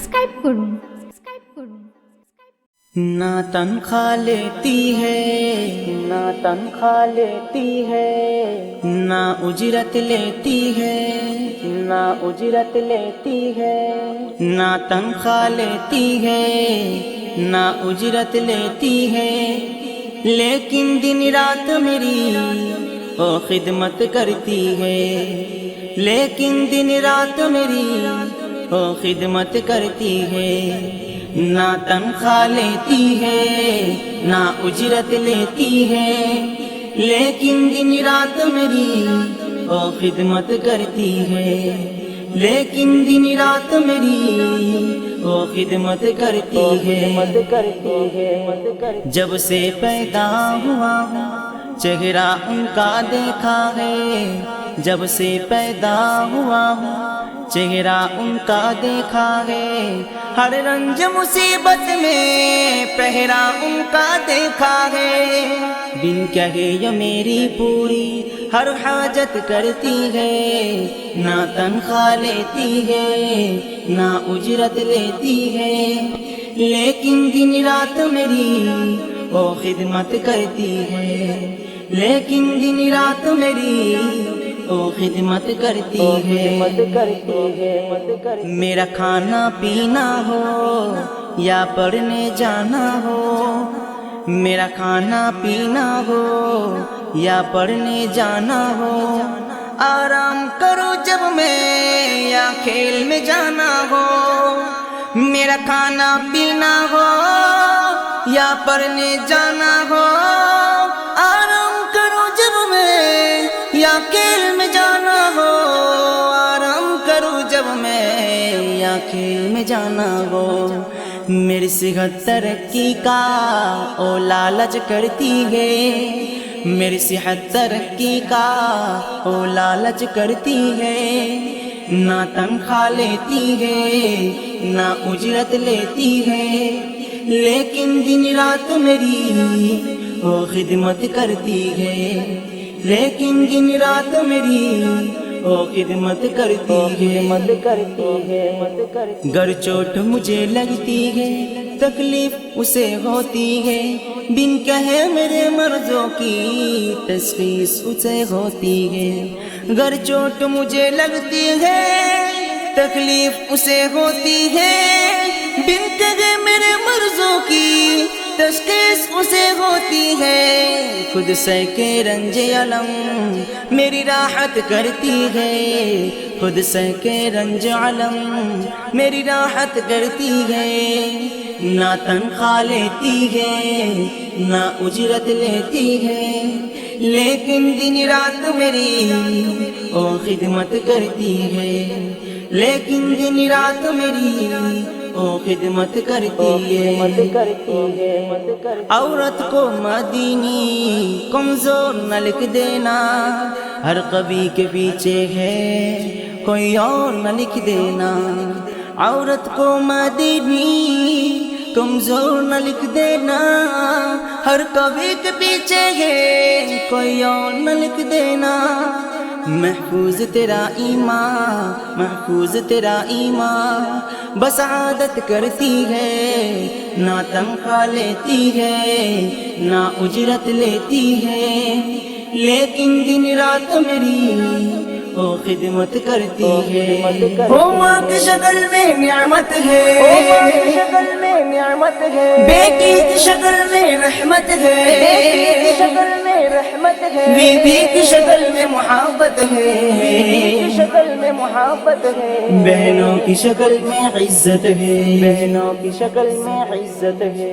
Subscribe করুন। ना तनख्वाह लेती है, ना तनख्वाह लेती है, ना उजरत लेती है, ना उजरत लेती है, ना तनख्वाह लेती है, ना उजरत लेती है, लेकिन दिन रात मेरी वो खिदमत करती है, लेकिन दिन रात मेरी वो खिदमत करती है। ना तनख्वाह लेती है, ना उजरत लेती है, लेकिन दिन रात मेरी वो खिदमत करती है, लेकिन दिन रात मेरी वो खिदमत करती है। जब से पैदा हुआ हूँ चेहरा उनका देखा है, जब से पैदा हुआ हूँ चेहरा उनका देखा है, हर रंज मुसीबत में पहरा उनका देखा है, बिन कहे ये मेरी पूरी हर हाजत करती है। ना तनख्वाह लेती है, ना उजरत लेती है, लेकिन दिन रात मेरी वो खिदमत करती है, लेकिन दिन रात मेरी वो खिदमत करती है। मेरा खाना पीना हो या पढ़ने जाना हो, मेरा खाना पीना हो या पढ़ने जाना हो, आराम करो जब मैं या खेल में जाना हो, मेरा खाना पीना हो या पढ़ने जाना हो, आराम करो जब मैं या खेल में जाना हो, आराम करो जब मैं या खेल में जाना हो। मेरी सेहत तरक्की का ओ लालच करती है, मेरी सेहत तरक्की का ओ लालच करती है। ना तनख्वाह लेती है, ना उजरत लेती है, लेकिन दिन रात मेरी वो खिदमत करती है, लेकिन दिन रात मेरी वो खिदमत करती है। गर चोट मुझे लगती है तकलीफ उसे होती है, बिन कहे मेरे मर्जों की तशखीस उसे होती है। गर चोट मुझे लगती है तकलीफ उसे होती है, बिन कहे मेरे मर्जों की तशखीस उसे होती है। खुद से के रंजे अलम मेरी राहत करती है, खुद से के रंज अलम मेरी राहत करती है। ना तनख्वाह लेती है, ना उजरत लेती है, लेकिन दिन रात मेरी वो खिदमत करती है, लेकिन दिन रात मेरी वो खिदमत करती है। औरत को मदीनी कमजोर न लिख देना, हर कवि के पीछे है कोई और न लिख देना। औरत को मदीनी कमजोर न लिख देना, हर कवि के पीछे है कोई और न लिख देना। महफूज तेरा ईमान, महफूज तेरा ईमान बस आदत करती है। ना तनख्वाह लेती है, ना उजरत लेती है, लेकिन दिन रात मेरी वो खिदमत करती है। वो माँ की शक्ल में नियामत है, शक्ल में नियामत है, बेटी की शक्ल में रहमत है, शक्ल में रहमत है, बीबी की शक्ल में मोहब्बत है, बीबी की शक्ल में मोहब्बत है, बहनों की शक्ल में इज्जत है, बहनों की शक्ल में इज्जत है।